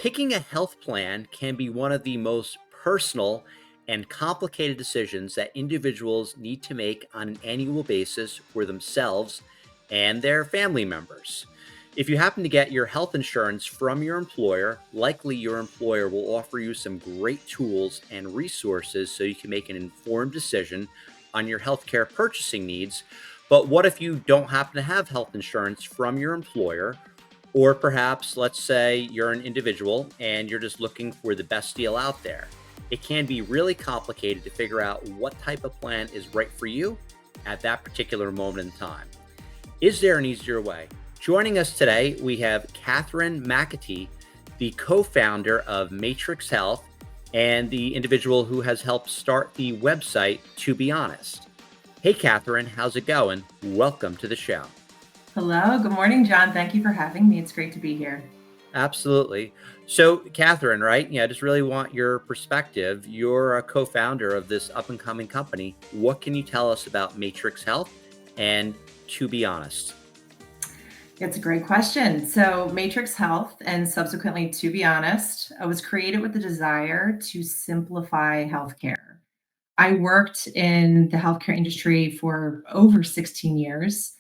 Picking a health plan can be one of the most personal and complicated decisions that individuals need to make on an annual basis for themselves and their family members. If you happen to get your health insurance from your employer, likely your employer will offer you some great tools and resources so you can make an informed decision on your healthcare purchasing needs. But what if you don't happen to have health insurance from your employer? Or perhaps, let's say you're an individual and you're just looking for the best deal out there. It can be really complicated to figure out what type of plan is right for you at that particular moment in time. Is there an easier way? Joining us today, we have Kathryn McAtee, the co-founder of Matrix Health and the individual who has helped start the website To Be Honest. Hey, Kathryn, how's it going? Welcome to the show. Hello. Good morning, John. Thank you for having me. It's great to be here. Absolutely. So, Kathryn, right? Yeah, I just really want your perspective. You're a co-founder of this up and coming company. What can you tell us about Matrix Health and To Be Honest? It's a great question. So, Matrix Health and subsequently To Be Honest was created with the desire to simplify healthcare. I worked in the healthcare industry for over 16 years.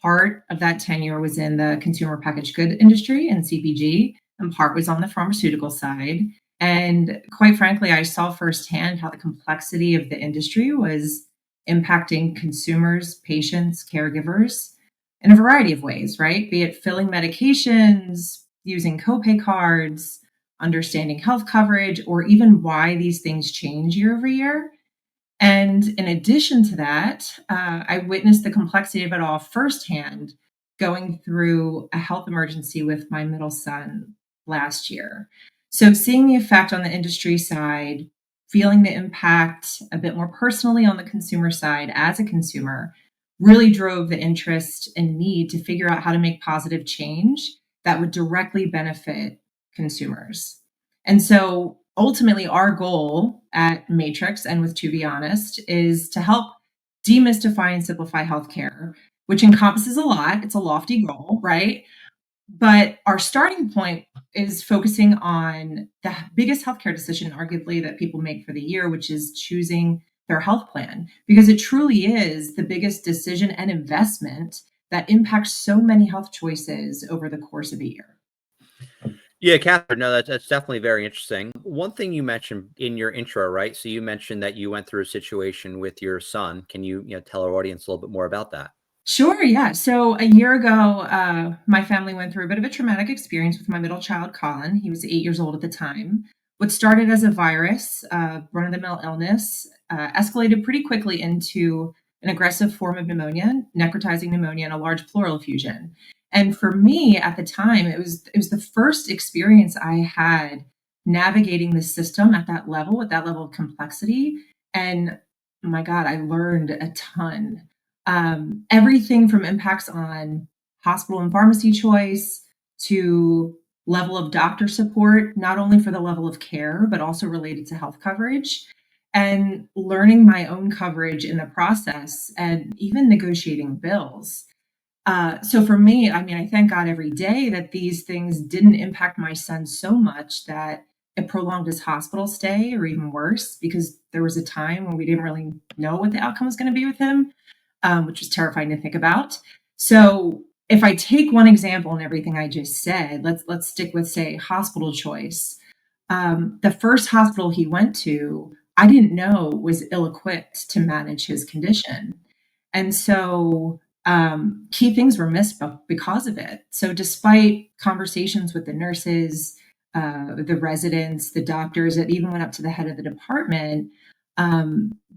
Part of that tenure was in the consumer packaged good industry and CPG, and part was on the pharmaceutical side. And quite frankly, I saw firsthand how the complexity of the industry was impacting consumers, patients, caregivers in a variety of ways, right? Be it filling medications, using copay cards, understanding health coverage, or even why these things change year over year. And in addition to that, I witnessed the complexity of it all firsthand going through a health emergency with my middle son last year. So, seeing the effect on the industry side, feeling the impact a bit more personally on the consumer side as a consumer, really drove the interest and need to figure out how to make positive change that would directly benefit consumers. And so ultimately, our goal at Matrix and with To Be Honest is to help demystify and simplify healthcare, which encompasses a lot. It's a lofty goal, right? But our starting point is focusing on the biggest healthcare decision, arguably, that people make for the year, which is choosing their health plan, because it truly is the biggest decision and investment that impacts so many health choices over the course of a year. Yeah, Kathryn, no, that's definitely very interesting. One thing you mentioned in your intro, right? So you mentioned that you went through a situation with your son. Can you tell our audience a little bit more about that? Sure, yeah. So a year ago, my family went through a bit of a traumatic experience with my middle child, Colin. He was 8 years old at the time. What started as a virus, run-of-the-mill illness, escalated pretty quickly into an aggressive form of pneumonia, necrotizing pneumonia, and a large pleural effusion. And for me at the time, it was the first experience I had navigating the system at that level, with that level of complexity. And my God, I learned a ton. Everything from impacts on hospital and pharmacy choice to level of doctor support, not only for the level of care, but also related to health coverage, and learning my own coverage in the process, and even negotiating bills. So for me, I mean, I thank God every day that these things didn't impact my son so much that it prolonged his hospital stay, or even worse, because there was a time when we didn't really know what the outcome was going to be with him, which was terrifying to think about. So if I take one example in everything I just said, let's stick with, say, hospital choice. The first hospital he went to, I didn't know was ill-equipped to manage his condition. And so key things were missed because of it. So despite conversations with the nurses, the residents, the doctors, that even went up to the head of the department,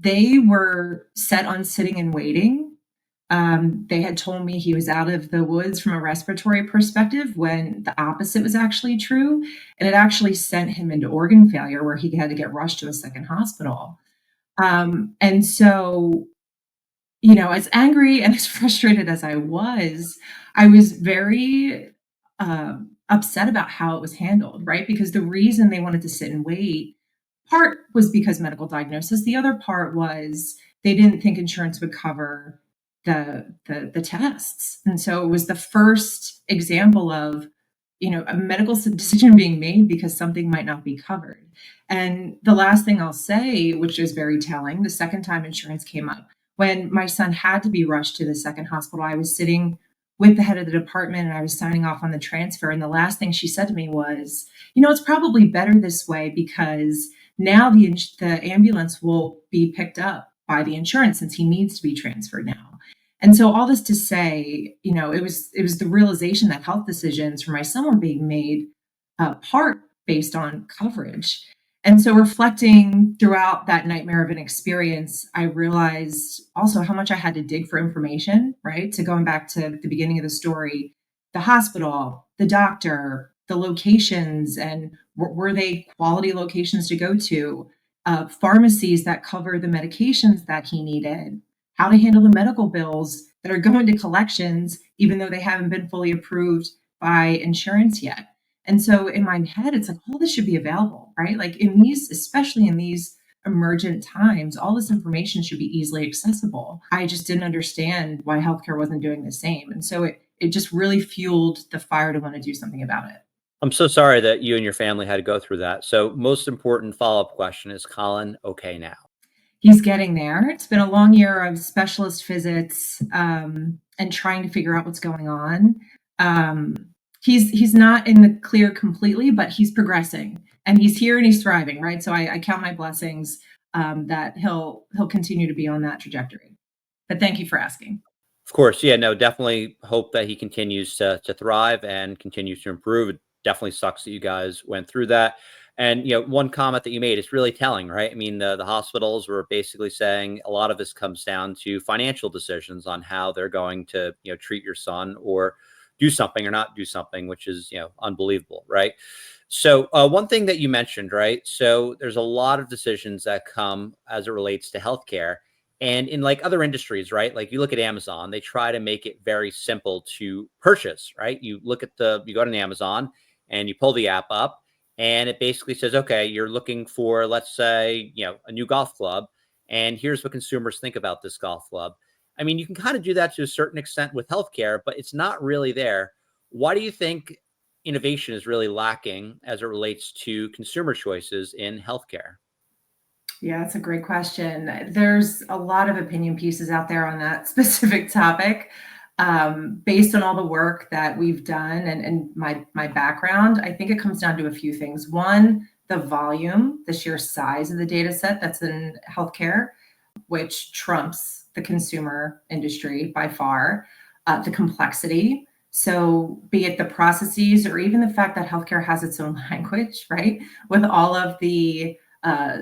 they were set on sitting and waiting. They had told me he was out of the woods from a respiratory perspective, when the opposite was actually true. And it actually sent him into organ failure, where he had to get rushed to a second hospital. And so, as angry and as frustrated as I was very upset about how it was handled, right? Because the reason they wanted to sit and wait, part was because medical diagnosis. The other part was they didn't think insurance would cover the tests. And so it was the first example of a medical decision being made because something might not be covered. And the last thing I'll say, which is very telling, the second time insurance came up, when my son had to be rushed to the second hospital, I was sitting with the head of the department and I was signing off on the transfer. And the last thing she said to me was, it's probably better this way because now the ambulance will be picked up by the insurance since he needs to be transferred now. And so all this to say, it was the realization that health decisions for my son were being made part based on coverage. And so reflecting throughout that nightmare of an experience, I realized also how much I had to dig for information, right? To going back to the beginning of the story, the hospital, the doctor, the locations, and were they quality locations to go to? Pharmacies that cover the medications that he needed, how to handle the medical bills that are going to collections, even though they haven't been fully approved by insurance yet. And so in my head, it's like, all this should be available, right? Like especially in these emergent times, all this information should be easily accessible. I just didn't understand why healthcare wasn't doing the same. And so it just really fueled the fire to want to do something about it. I'm so sorry that you and your family had to go through that. So, most important follow-up question, is Colin okay now? He's getting there. It's been a long year of specialist visits and trying to figure out what's going on. Um, he's not in the clear completely, but he's progressing and he's here and he's thriving. Right. So I count my blessings that he'll continue to be on that trajectory. But thank you for asking. Of course, yeah, no, definitely hope that he continues to thrive and continues to improve. It definitely sucks that you guys went through that. And one comment that you made is really telling, right? I mean, the hospitals were basically saying a lot of this comes down to financial decisions on how they're going to treat your son or do something or not do something, which is unbelievable, right? So one thing that you mentioned, right? So there's a lot of decisions that come as it relates to healthcare. And in like other industries, right? Like you look at Amazon, they try to make it very simple to purchase, right? You go to Amazon and you pull the app up and it basically says, okay, you're looking for, let's say, a new golf club. And here's what consumers think about this golf club. I mean, you can kind of do that to a certain extent with healthcare, but it's not really there. Why do you think innovation is really lacking as it relates to consumer choices in healthcare? Yeah, that's a great question. There's a lot of opinion pieces out there on that specific topic. Based on all the work that we've done and my background, I think it comes down to a few things. One, the volume, the sheer size of the data set that's in healthcare, which trumps the consumer industry by far. The complexity. So, be it the processes or even the fact that healthcare has its own language, right? With all of the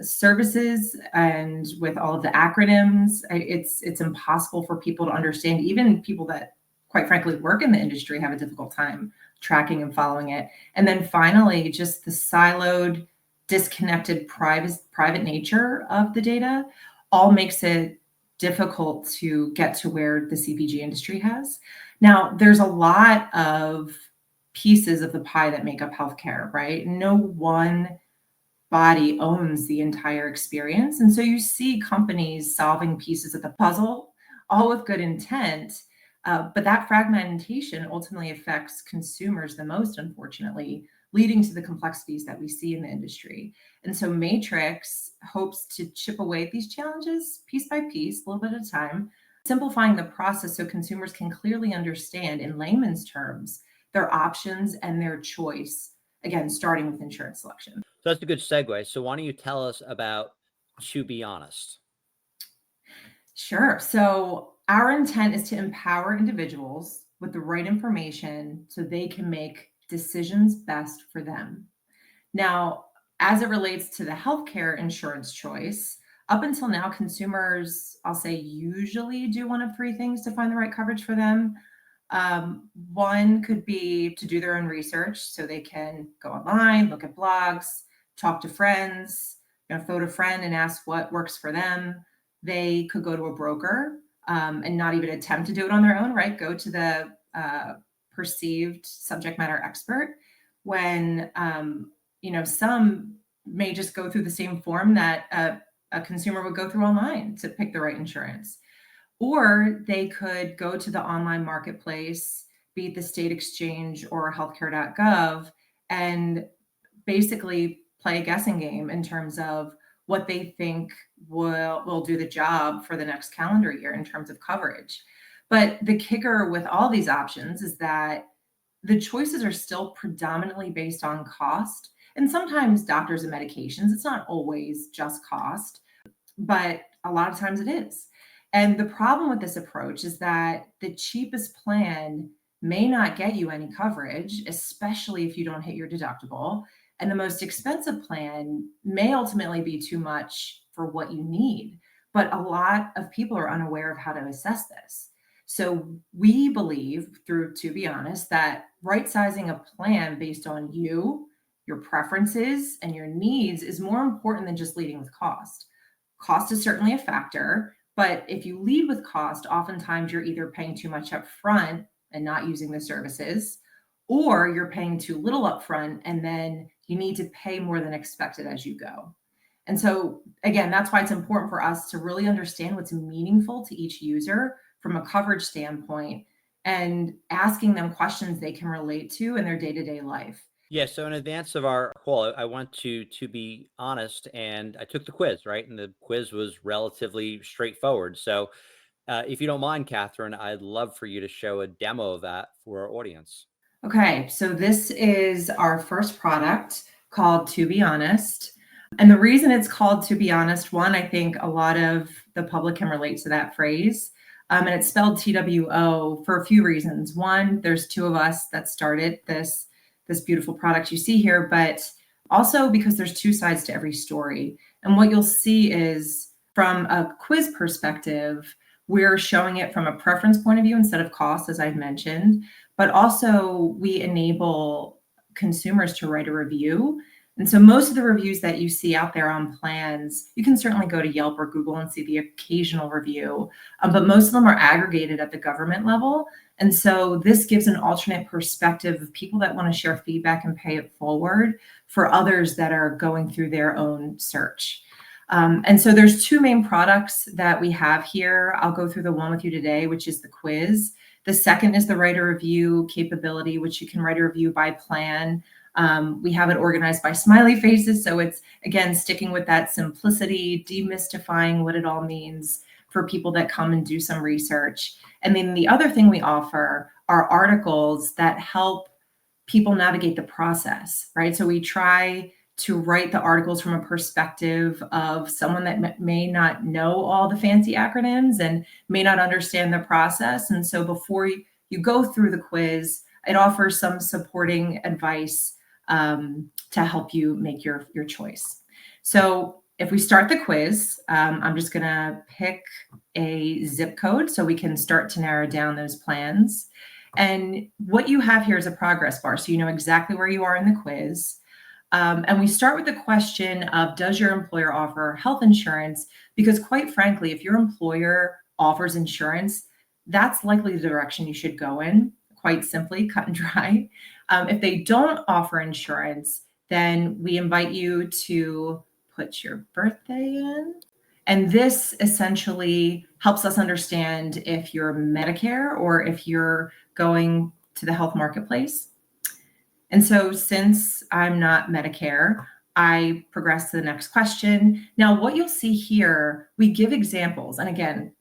services and with all of the acronyms, it's impossible for people to understand. Even people that, quite frankly, work in the industry have a difficult time tracking and following it. And then finally, just the siloed, disconnected, private nature of the data all makes it difficult to get to where the CPG industry has. Now, there's a lot of pieces of the pie that make up healthcare, right? No one body owns the entire experience. And so you see companies solving pieces of the puzzle, all with good intent. But that fragmentation ultimately affects consumers the most, unfortunately, leading to the complexities that we see in the industry. And so Matrix hopes to chip away at these challenges piece by piece, a little bit at a time, simplifying the process so consumers can clearly understand in layman's terms their options and their choice, again, starting with insurance selection. So that's a good segue. So why don't you tell us about To Be Honest? Sure. So, our intent is to empower individuals with the right information so they can make decisions best for them. Now, as it relates to the healthcare insurance choice, up until now, consumers, I'll say, usually do one of three things to find the right coverage for them. One could be to do their own research so they can go online, look at blogs, talk to friends, phone a friend and ask what works for them. They could go to a broker and not even attempt to do it on their own, right? Go to the perceived subject matter expert when, some may just go through the same form that a consumer would go through online to pick the right insurance. Or they could go to the online marketplace be it the state exchange or healthcare.gov, and basically play a guessing game in terms of what they think will do the job for the next calendar year in terms of coverage. But the kicker with all these options is that the choices are still predominantly based on cost, and sometimes doctors and medications. It's not always just cost, but a lot of times it is. And the problem with this approach is that the cheapest plan may not get you any coverage, especially if you don't hit your deductible. And the most expensive plan may ultimately be too much for what you need. But a lot of people are unaware of how to assess this. So we believe, through To Be Honest, that right sizing a plan based on you, your preferences, and your needs is more important than just leading with cost. Cost is certainly a factor, but if you lead with cost, oftentimes you're either paying too much up front and not using the services, or you're paying too little upfront and then you need to pay more than expected as you go. And so, again, that's why it's important for us to really understand what's meaningful to each user from a coverage standpoint and asking them questions they can relate to in their day to day life. Yeah, so in advance of our call, I want to be honest, and I took the quiz, right? And the quiz was relatively straightforward. So, if you don't mind, Catherine, I'd love for you to show a demo of that for our audience. Okay, so this is our first product called To Be Honest. And the reason it's called To Be Honest, one, I think a lot of the public can relate to that phrase. And it's spelled TWO for a few reasons. One, there's two of us that started this beautiful product you see here, but also because there's two sides to every story. And what you'll see is from a quiz perspective, we're showing it from a preference point of view instead of cost, as I've mentioned, but also we enable consumers to write a review. And so most of the reviews that you see out there on plans, you can certainly go to Yelp or Google and see the occasional review, but most of them are aggregated at the government level. And so this gives an alternate perspective of people that want to share feedback and pay it forward for others that are going through their own search. And so there's two main products that we have here. I'll go through the one with you today, which is the quiz. The second is the write a review capability, which you can write a review by plan. We have it organized by smiley faces. So it's, again, sticking with that simplicity, demystifying what it all means for people that come and do some research. And then the other thing we offer are articles that help people navigate the process, right? So we try to write the articles from a perspective of someone that may not know all the fancy acronyms and may not understand the process. And so before you go through the quiz, it offers some supporting advice to help you make your choice. So if we start the quiz, I'm just going to pick a zip code so we can start to narrow down those plans. And what you have here is a progress bar, so you know exactly where you are in the quiz. And we start with the question of, does your employer offer health insurance? Because quite frankly, if your employer offers insurance, that's likely the direction you should go in, quite simply, cut and dry. If they don't offer insurance, then we invite you to put your birthday in. And this essentially helps us understand if you're Medicare or if you're going to the health marketplace. And so since I'm not Medicare, I progress to the next question. Now, what you'll see here, we give examples. And again,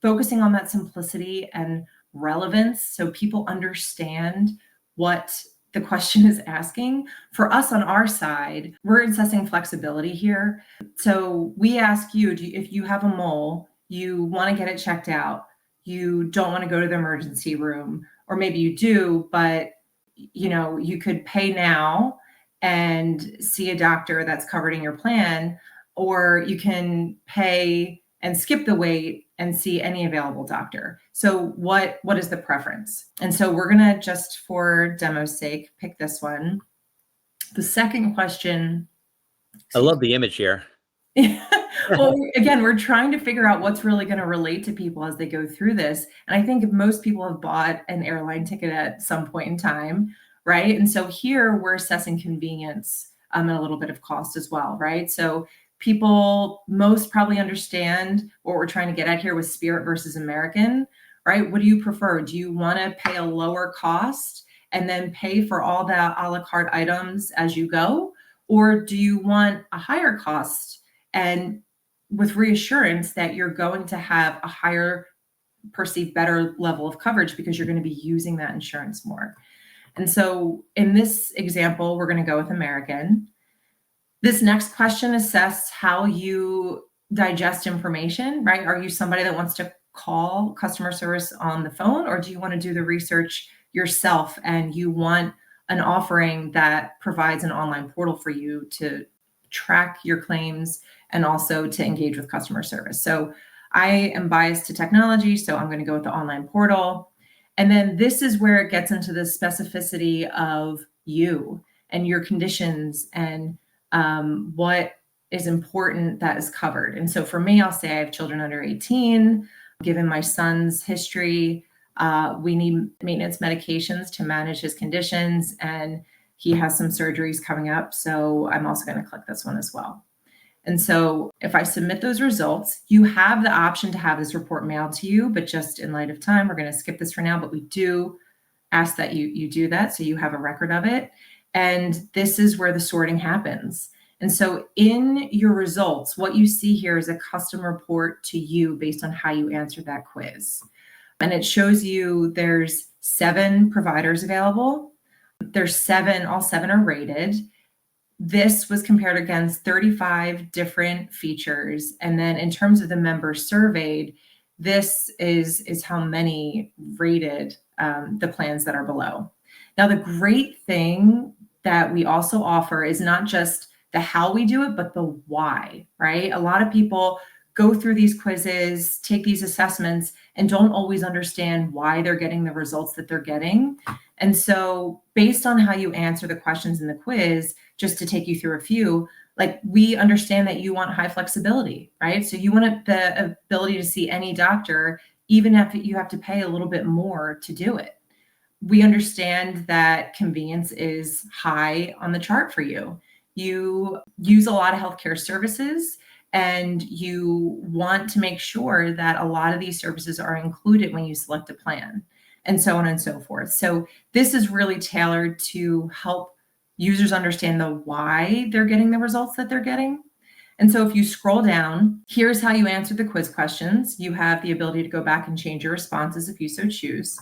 focusing on that simplicity and relevance so people understand what the question is asking. For us on our side, we're assessing flexibility here. So we ask you, if you have a mole, you want to get it checked out, you don't want to go to the emergency room, or maybe you do, but you could pay now and see a doctor that's covered in your plan, or you can pay and skip the wait and see any available doctor. So what is the preference? And so we're going to, just for demo's sake, pick this one. The second question. I love the image here. Well, again, we're trying to figure out what's really going to relate to people as they go through this. And I think most people have bought an airline ticket at some point in time, right? And so here we're assessing convenience and a little bit of cost as well, right? So people most probably understand what we're trying to get at here with Spirit versus American, right? What do you prefer? Do you want to pay a lower cost and then pay for all the a la carte items as you go? Or do you want a higher cost and with reassurance that you're going to have a higher perceived better level of coverage because you're going to be using that insurance more? And so in this example, we're going to go with American. This next question assess how you digest information, right? Are you somebody that wants to call customer service on the phone, or do you want to do the research yourself and you want an offering that provides an online portal for you to track your claims and also to engage with customer service? So I am biased to technology, so I'm going to go with the online portal. And then this is where it gets into the specificity of you and your conditions and what is important that is covered. And so for me, I'll say I have children under 18. Given my son's history, we need maintenance medications to manage his conditions, and he has some surgeries coming up. So I'm also going to click this one as well. And so if I submit those results, you have the option to have this report mailed to you, but just in light of time, we're going to skip this for now, but we do ask that you do that so you have a record of it. And this is where the sorting happens. And so in your results, what you see here is a custom report to you based on how you answered that quiz. And it shows you there's 7 providers available. There's 7, all 7 are rated. This was compared against 35 different features. And then in terms of the members surveyed, this is how many rated the plans that are below. Now, the great thing that we also offer is not just the how we do it, but the why, right? A lot of people go through these quizzes, take these assessments, and don't always understand why they're getting the results that they're getting. And so based on how you answer the questions in the quiz, just to take you through a few, like we understand that you want high flexibility, right? So you want the ability to see any doctor, even if you have to pay a little bit more to do it. We understand that convenience is high on the chart for you. You use a lot of healthcare services and you want to make sure that a lot of these services are included when you select a plan, and so on and so forth. So this is really tailored to help users understand the why they're getting the results that they're getting. And so if you scroll down, here's how you answer the quiz questions. You have the ability to go back and change your responses if you so choose.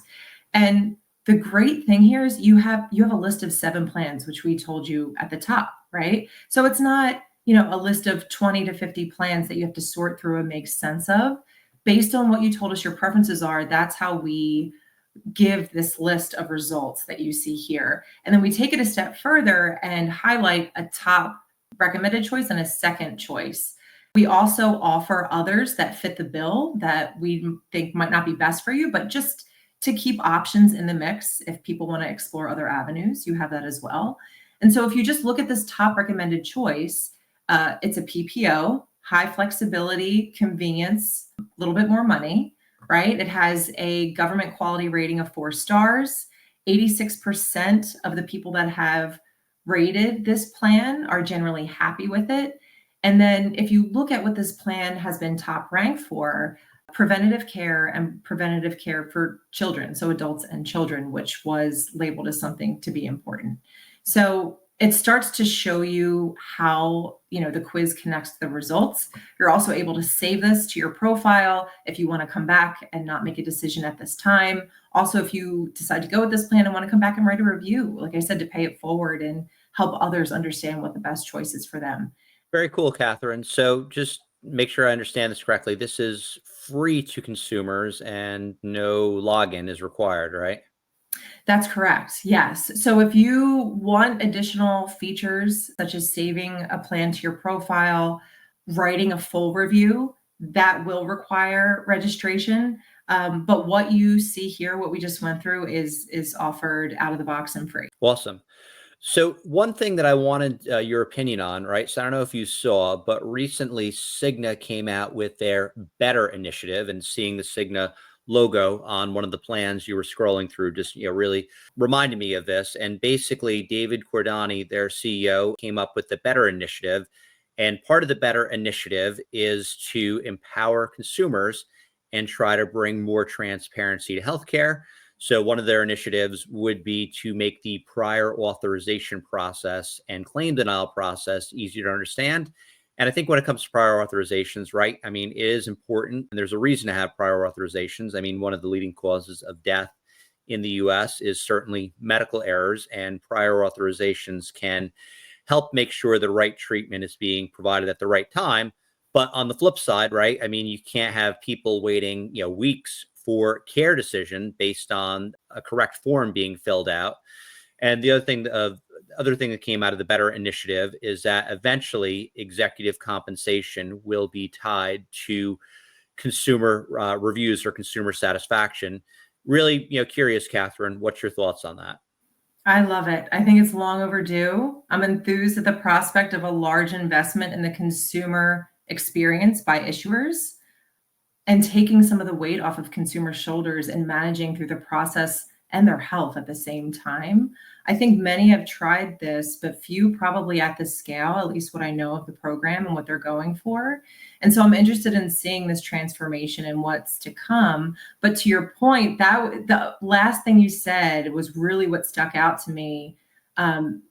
And the great thing here is you have a list of 7 plans, which we told you at the top, right? So it's not, a list of 20 to 50 plans that you have to sort through and make sense of. Based on what you told us your preferences are, that's how we give this list of results that you see here. And then we take it a step further and highlight a top recommended choice and a second choice. We also offer others that fit the bill that we think might not be best for you, but just to keep options in the mix if people want to explore other avenues, you have that as well. And so if you just look at this top recommended choice, it's a PPO, high flexibility, convenience, a little bit more money, right? It has a government quality rating of 4 stars. 86% of the people that have rated this plan are generally happy with it. And then if you look at what this plan has been top ranked for, preventative care and preventative care for children, so adults and children, which was labeled as something to be important. So it starts to show you how, the quiz connects to the results. You're also able to save this to your profile if you want to come back and not make a decision at this time. Also, if you decide to go with this plan and want to come back and write a review, like I said, to pay it forward and help others understand what the best choice is for them. Very cool, Catherine. So just make sure I understand this correctly. This is free to consumers and no login is required, right? That's correct. Yes. So if you want additional features such as saving a plan to your profile, writing a full review, that will require registration. But what you see here, what we just went through, is offered out of the box and free. Awesome. So one thing that I wanted your opinion on, right? So I don't know if you saw, but recently Cigna came out with their Better initiative, and seeing the Cigna logo on one of the plans you were scrolling through just really reminded me of this. And basically, David Cordani, their CEO, came up with the Better initiative, and part of the Better initiative is to empower consumers and try to bring more transparency to healthcare. So, one of their initiatives would be to make the prior authorization process and claim denial process easier to understand. And I think when it comes to prior authorizations, right? I mean, it is important, and there's a reason to have prior authorizations. I mean, one of the leading causes of death in the US is certainly medical errors, and prior authorizations can help make sure the right treatment is being provided at the right time. But on the flip side, right? I mean, you can't have people waiting, weeks for care decision based on a correct form being filled out. And the other thing that came out of the Better initiative is that eventually executive compensation will be tied to consumer reviews or consumer satisfaction. Really, curious, Catherine, what's your thoughts on that? I love it. I think it's long overdue. I'm enthused at the prospect of a large investment in the consumer experience by issuers and taking some of the weight off of consumers' shoulders and managing through the process and their health at the same time. I think many have tried this, but few probably at this scale, at least what I know of the program and what they're going for. And so I'm interested in seeing this transformation and what's to come. But to your point, that the last thing you said was really what stuck out to me. Um,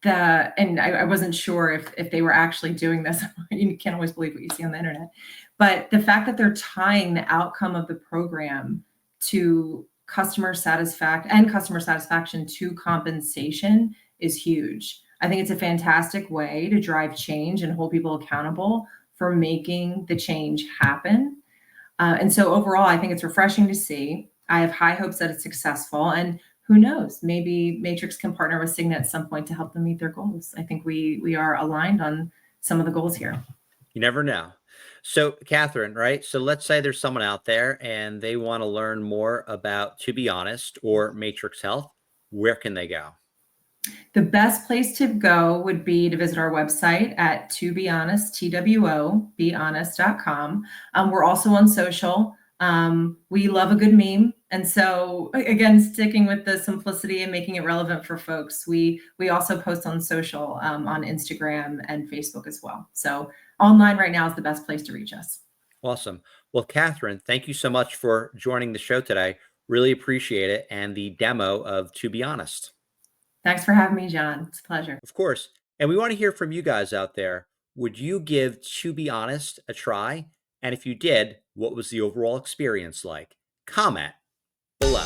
and I wasn't sure if they were actually doing this. You can't always believe what you see on the internet, but the fact that they're tying the outcome of the program to customer satisfaction to compensation is huge. I think it's a fantastic way to drive change and hold people accountable for making the change happen. And so overall, I think it's refreshing to see. I have high hopes that it's successful. And who knows, maybe Matrix can partner with Cigna at some point to help them meet their goals. I think we are aligned on some of the goals here. You never know. So, Catherine, right? So, let's say there's someone out there and they want to learn more about To Be Honest or Matrix Health. Where can they go? The best place to go would be to visit our website at to be honest, TWO, behonest.com. We're also on social. We love a good meme. And so again, sticking with the simplicity and making it relevant for folks, we also post on social, on Instagram and Facebook as well. So online right now is the best place to reach us. Awesome. Well, Catherine, thank you so much for joining the show today. Really appreciate it. And the demo of To Be Honest. Thanks for having me, John. It's a pleasure. Of course. And we want to hear from you guys out there. Would you give To Be Honest a try? And if you did, what was the overall experience like? Comment below.